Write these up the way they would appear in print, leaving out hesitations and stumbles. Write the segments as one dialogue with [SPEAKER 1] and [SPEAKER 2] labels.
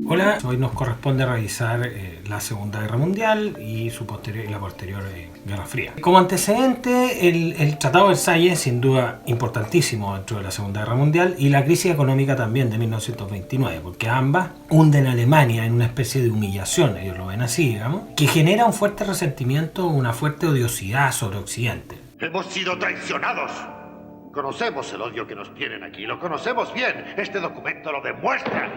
[SPEAKER 1] Hola, hoy nos corresponde revisar la Segunda Guerra Mundial y la posterior Guerra Fría. Como antecedente, el Tratado de Versalles, sin duda importantísimo dentro de la Segunda Guerra Mundial, y la crisis económica también de 1929, porque ambas hunden a Alemania en una especie de humillación, ellos lo ven así, digamos, que genera un fuerte resentimiento, una fuerte odiosidad sobre Occidente.
[SPEAKER 2] Hemos sido traicionados. Conocemos el odio que nos tienen aquí, lo conocemos bien. Este documento lo demuestra.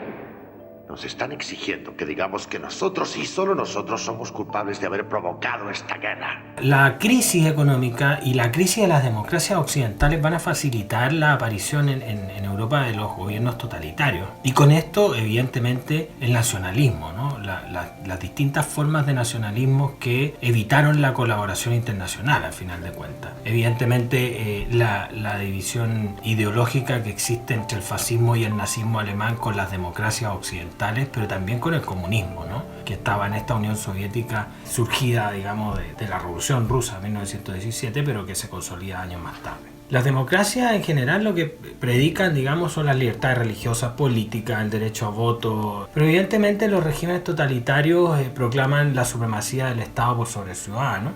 [SPEAKER 2] Nos están exigiendo que digamos que nosotros y solo nosotros somos culpables de haber provocado esta guerra.
[SPEAKER 1] La crisis económica y la crisis de las democracias occidentales van a facilitar la aparición en Europa de los gobiernos totalitarios. Y con esto, evidentemente, el nacionalismo, ¿no? Las distintas formas de nacionalismo que evitaron la colaboración internacional, al final de cuentas. Evidentemente, la división ideológica que existe entre el fascismo y el nazismo alemán con las democracias occidentales, pero también con el comunismo, ¿no? Que estaba en esta Unión Soviética surgida, digamos, de la Revolución Rusa en 1917, pero que se consolida años más tarde. Las democracias en general lo que predican, digamos, son las libertades religiosas, políticas, el derecho a voto, pero evidentemente los regímenes totalitarios proclaman la supremacía del Estado por sobre el ciudadano,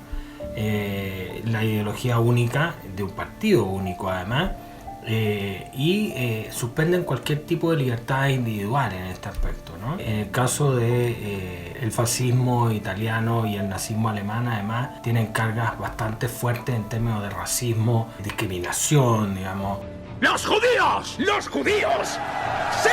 [SPEAKER 1] la ideología única de un partido único además, y suspenden cualquier tipo de libertad individual en este aspecto, ¿no? En el caso de el fascismo italiano y el nazismo alemán, además, tienen cargas bastante fuertes en términos de racismo, discriminación, digamos.
[SPEAKER 3] ¡Los judíos! ¡Los judíos! ¡Sí!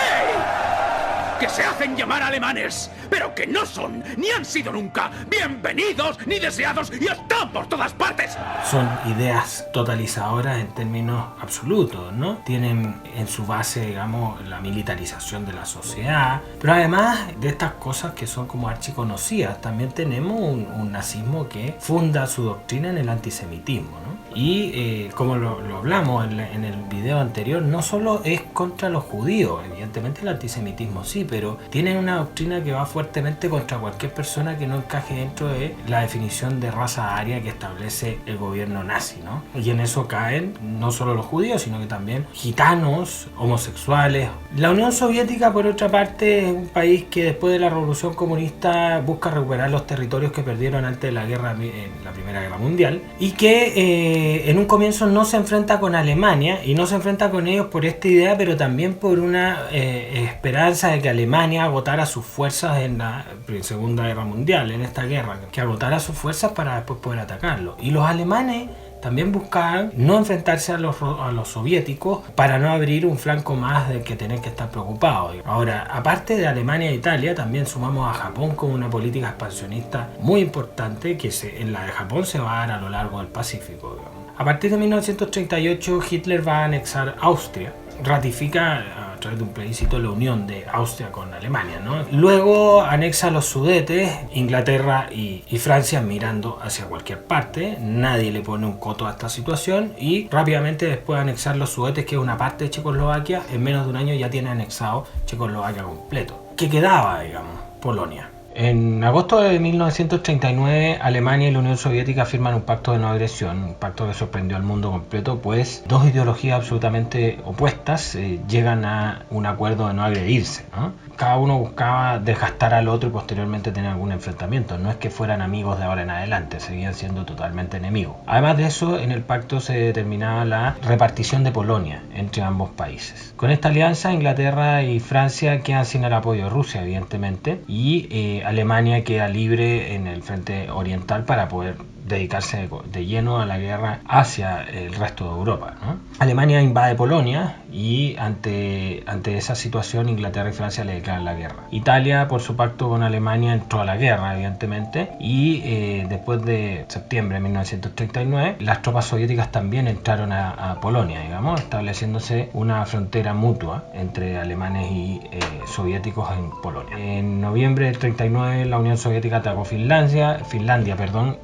[SPEAKER 3] Que se hacen llamar alemanes, pero que no son, ni han sido nunca, bienvenidos, ni deseados, y están por todas partes.
[SPEAKER 1] Son ideas totalizadoras en términos absolutos, ¿no? Tienen en su base, digamos, la militarización de la sociedad, pero además de estas cosas que son como archiconocidas, también tenemos un nazismo que funda su doctrina en el antisemitismo, ¿no? Y como lo hablamos en el video anterior, no solo es contra los judíos, evidentemente el antisemitismo sí, pero tienen una doctrina que va fuertemente contra cualquier persona que no encaje dentro de la definición de raza aria que establece el gobierno nazi, ¿no? Y en eso caen no solo los judíos, sino que también gitanos, homosexuales. La Unión Soviética, por otra parte, es un país que después de la Revolución Comunista busca recuperar los territorios que perdieron antes de la guerra, en la Primera Guerra Mundial, y que en un comienzo no se enfrenta con Alemania, y no se enfrenta con ellos por esta idea, pero también por una esperanza de que Alemania agotara sus fuerzas en la Segunda Guerra Mundial, en esta guerra, que agotara sus fuerzas para después poder atacarlo. Y los alemanes también buscaban no enfrentarse a los soviéticos para no abrir un flanco más del que tener que estar preocupados. Ahora, aparte de Alemania e Italia, también sumamos a Japón como una política expansionista muy importante que en la de Japón se va a dar a lo largo del Pacífico, digamos. A partir de 1938, Hitler va a anexar Austria, ratifica a través de un plebiscito la unión de Austria con Alemania, ¿no? Luego anexa los Sudetes, Inglaterra y Francia mirando hacia cualquier parte, nadie le pone un coto a esta situación, y rápidamente después de anexar los Sudetes, que es una parte de Checoslovaquia, en menos de un año ya tiene anexado Checoslovaquia completo. ¿Qué quedaba, digamos? Polonia. En agosto de 1939, Alemania y la Unión Soviética firman un pacto de no agresión, un pacto que sorprendió al mundo completo, pues dos ideologías absolutamente opuestas llegan a un acuerdo de no agredirse, ¿no? Cada uno buscaba desgastar al otro y posteriormente tener algún enfrentamiento. No es que fueran amigos de ahora en adelante, seguían siendo totalmente enemigos. Además de eso, en el pacto se determinaba la repartición de Polonia entre ambos países. Con esta alianza, Inglaterra y Francia quedan sin el apoyo de Rusia, evidentemente, y Alemania queda libre en el frente oriental para poder dedicarse de lleno a la guerra hacia el resto de Europa, ¿no? Alemania invade Polonia y ante esa situación Inglaterra y Francia le declaran la guerra. Italia, por su pacto con Alemania, entró a la guerra, evidentemente, y después de septiembre de 1939 las tropas soviéticas también entraron a Polonia, digamos, estableciéndose una frontera mutua entre alemanes y soviéticos en Polonia. En noviembre del 39 la Unión Soviética atacó Finlandia,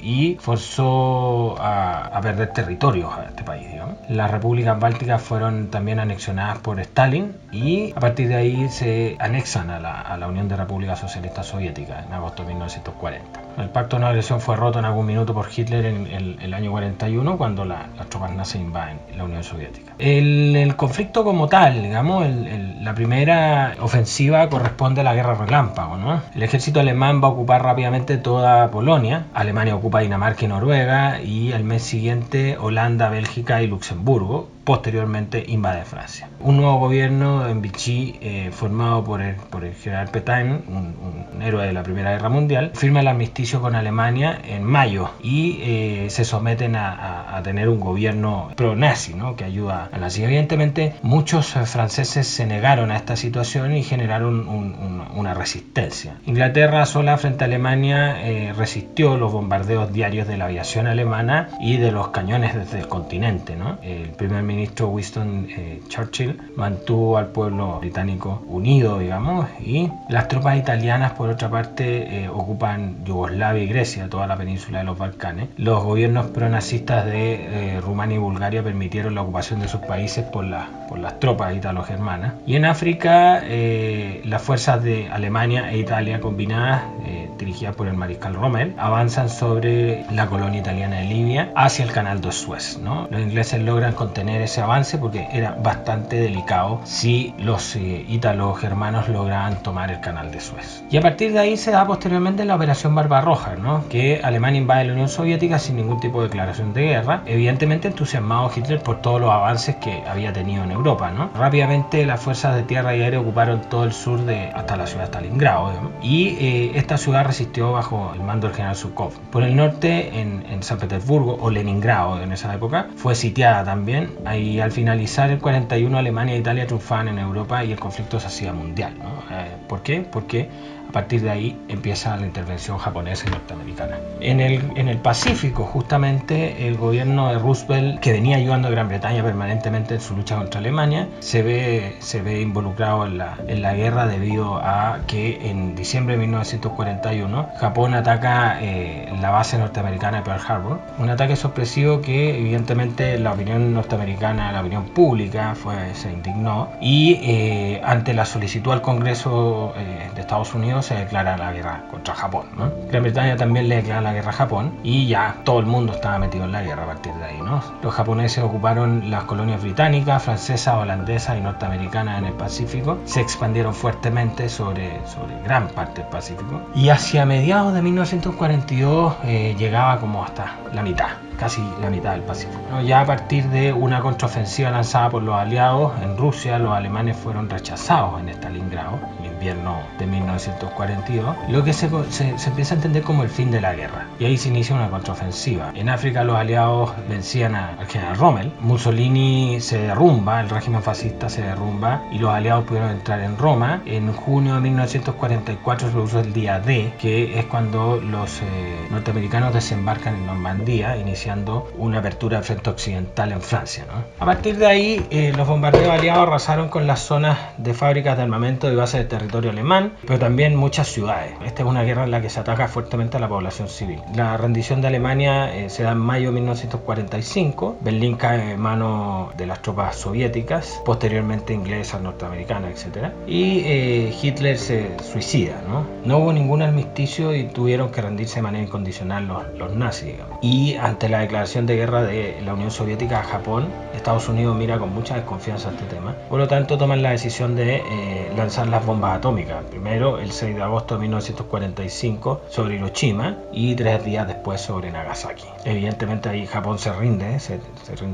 [SPEAKER 1] y fue forzó a perder territorios a este país, digamos. Las repúblicas bálticas fueron también anexionadas por Stalin y a partir de ahí se anexan a la Unión de Repúblicas Socialistas Soviéticas en agosto de 1940. El pacto de no agresión fue roto en algún minuto por Hitler en el año 41 cuando las tropas nazis invaden la Unión Soviética. El conflicto como tal, digamos, la primera ofensiva corresponde a la Guerra Relámpago, ¿no? El ejército alemán va a ocupar rápidamente toda Polonia. Alemania ocupa Dinamarca y Noruega y al mes siguiente Holanda, Bélgica y Luxemburgo. Posteriormente invade Francia. Un nuevo gobierno en Vichy, formado por el general Pétain, un héroe de la Primera Guerra Mundial, firma el armisticio con Alemania en mayo y se someten a tener un gobierno pro-nazi, ¿no? Que ayuda a nazi. Evidentemente, muchos franceses se negaron a esta situación y generaron una resistencia. Inglaterra sola frente a Alemania resistió los bombardeos diarios de la aviación alemana y de los cañones desde el continente, ¿no? El primer ministro Winston Churchill mantuvo al pueblo británico unido, digamos, y las tropas italianas, por otra parte, ocupan Yugoslavia y Grecia, toda la península de los Balcanes. Los gobiernos pronazistas de Rumania y Bulgaria permitieron la ocupación de sus países por las tropas italo-germanas. Y en África, las fuerzas de Alemania e Italia combinadas, dirigidas por el mariscal Rommel, avanzan sobre la colonia italiana de Libia hacia el canal de Suez, ¿no? Los ingleses logran contener ese avance porque era bastante delicado si los ítalo-germanos lograban tomar el canal de Suez. Y a partir de ahí se da posteriormente la operación Barbarroja, ¿no? Que Alemania invade la Unión Soviética sin ningún tipo de declaración de guerra, evidentemente entusiasmado Hitler por todos los avances que había tenido en Europa, ¿no? Rápidamente las fuerzas de tierra y aire ocuparon todo el sur hasta la ciudad de Stalingrado, ¿no? Y esta ciudad resistió bajo el mando del general Zhukov. Por el norte, en San Petersburgo o Leningrado en esa época, fue sitiada también. Y al finalizar el 41 Alemania e Italia triunfaban en Europa y el conflicto se hacía mundial, ¿no? ¿Por qué? Porque a partir de ahí empieza la intervención japonesa y norteamericana. En el Pacífico, justamente, el gobierno de Roosevelt, que venía ayudando a Gran Bretaña permanentemente en su lucha contra Alemania, se ve involucrado en la guerra debido a que en diciembre de 1941 Japón ataca la base norteamericana de Pearl Harbor, un ataque sorpresivo que evidentemente la opinión norteamericana, la opinión pública se indignó y ante la solicitud al Congreso de Estados Unidos se declara la guerra contra Japón, ¿no? Gran Bretaña también le declara la guerra a Japón y ya todo el mundo estaba metido en la guerra a partir de ahí, ¿no? Los japoneses ocuparon las colonias británicas, francesas, holandesas y norteamericanas en el Pacífico, se expandieron fuertemente sobre gran parte del Pacífico y hacia mediados de 1942 llegaba como hasta la mitad, casi la mitad del Pacífico, ¿no? Ya a partir de una contraofensiva lanzada por los aliados en Rusia, los alemanes fueron rechazados en Stalingrado en invierno de 1942, lo que se empieza a entender como el fin de la guerra, y ahí se inicia una contraofensiva. En África los aliados vencían al general Rommel, Mussolini se derrumba, el régimen fascista se derrumba y los aliados pudieron entrar en Roma. En junio de 1944 se produce el día D, que es cuando los norteamericanos desembarcan en Normandía, iniciando una apertura del frente occidental en Francia, ¿no? A partir de ahí, los bombardeos aliados arrasaron con las zonas de fábricas de armamento y bases de territorio alemán, pero también muchas ciudades. Esta es una guerra en la que se ataca fuertemente a la población civil. La rendición de Alemania se da en mayo de 1945, Berlín cae en manos de las tropas soviéticas, posteriormente inglesas, norteamericanas, etc. Y Hitler se suicida, ¿no? No hubo ningún armisticio y tuvieron que rendirse de manera incondicional los nazis, digamos. Y ante la declaración de guerra de la Unión Soviética a Japón, Estados Unidos mira con mucha desconfianza este tema. Por lo tanto, toman la decisión de lanzar las bombas atómicas. Primero, el 6 de agosto de 1945 sobre Hiroshima y 3 días después sobre Nagasaki. Evidentemente ahí Japón se rinde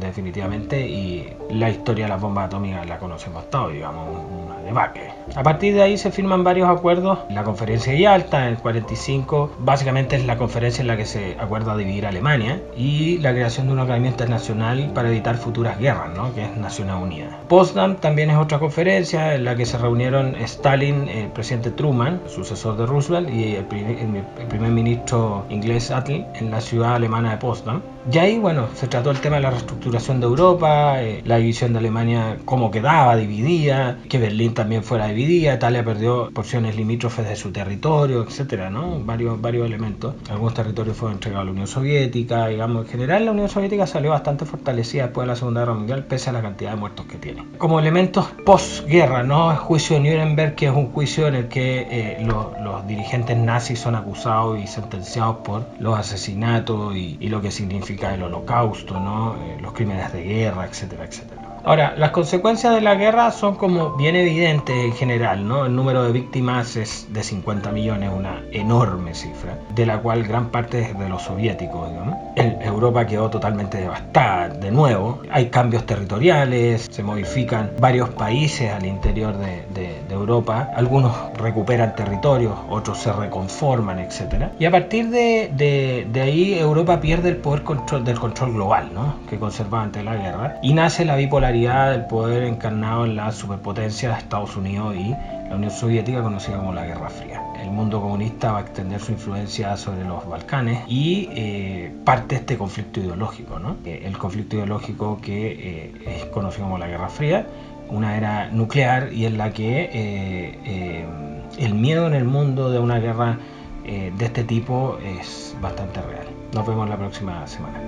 [SPEAKER 1] definitivamente y la historia de las bombas atómicas la conocemos todos, digamos, una debacle. A partir de ahí se firman varios acuerdos. La conferencia de Yalta en el 45 básicamente es la conferencia en la que se acuerda dividir Alemania y la creación de un organismo internacional para evitar futuras guerras, ¿no? Que es Naciones Unidas. Potsdam también es otra conferencia en la que se reunieron Stalin, el presidente Truman, sucesor de Roosevelt, y el primer ministro inglés Attlee en la ciudad alemana de Potsdam. Y ahí, bueno, se trató el tema de la reestructuración de Europa, la división de Alemania, cómo quedaba dividida, que Berlín también fuera dividida, Italia perdió porciones limítrofes de su territorio, etcétera, ¿no? Varios elementos. Algunos territorios fueron entregados a la Unión Soviética, digamos, en general la Unión Soviética salió bastante fortalecida después de la Segunda Guerra Mundial, pese a la cantidad de muertos que tiene. Como elementos posguerra, ¿no? El juicio de Nuremberg, que es un juicio en el que los dirigentes nazis son acusados y sentenciados por los asesinatos y lo que significa el holocausto, ¿no? Los crímenes de guerra, etcétera, etcétera. Ahora, las consecuencias de la guerra son como bien evidentes en general, ¿no? El número de víctimas es de 50 millones, una enorme cifra, de la cual gran parte es de los soviéticos, digamos. Europa quedó totalmente devastada, de nuevo. Hay cambios territoriales, se modifican varios países al interior de Europa. Algunos recuperan territorios, otros se reconforman, etcétera. Y a partir de ahí, Europa pierde el poder del control global, ¿no? Que conservaba ante la guerra, y nace la bipolaridad del poder encarnado en las superpotencias de Estados Unidos y la Unión Soviética, conocida como la Guerra Fría. El mundo comunista va a extender su influencia sobre los Balcanes y parte este conflicto ideológico, ¿no? El conflicto ideológico que es conocido como la Guerra Fría, una era nuclear y en la que el miedo en el mundo de una guerra de este tipo es bastante real. Nos vemos la próxima semana.